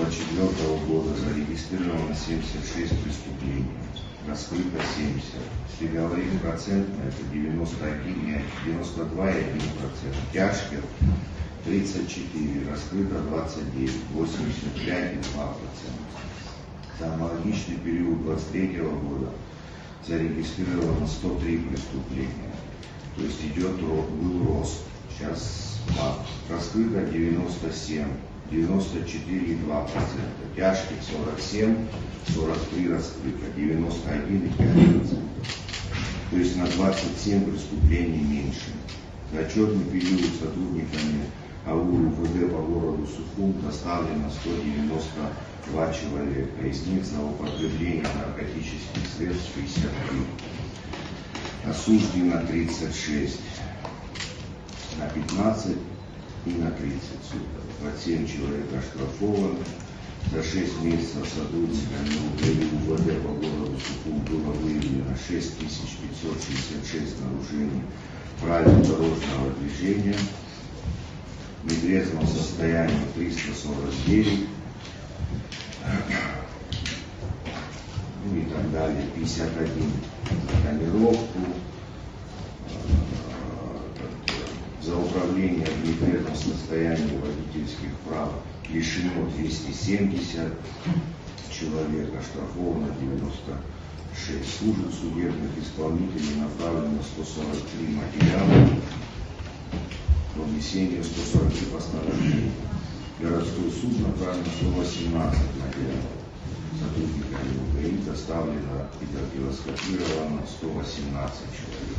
2024 года зарегистрировано 76 преступлений, раскрыто 70. Если говорим процентно, это 92,1%. Тяжких 34, раскрыто 29, 85,2%. За аналогичный период 2023 года зарегистрировано 103 преступления. То есть был рост. Сейчас раскрыто 97, 94,2%. Тяжких 47, 43 раскрыто, 91,5%. То есть на 27 преступлений меньше. За отчетный период сотрудниками АУ УВД по городу Сухум доставлено 192 человека. Из них за употребление наркотических средств 63. Осуждено 36. На 15 и на 30 суток. 27 человек оштрафовано. За 6 месяцев сотрудниками УВД по городу Сухум было выявлено 6566 нарушений правил дорожного движения. В нетрезвом состоянии 349. Ну и так далее. 51 за тонировку. За управление в нетрезвом состоянии водительских прав лишено 270 человек, оштрафовано 96. Служб судебных исполнителей направлено 143 материала по внесению 143 постановлений. Городской суд направлено 118 материалов. Сотрудниками УГИ доставлено и дактилоскопировано 118 человек.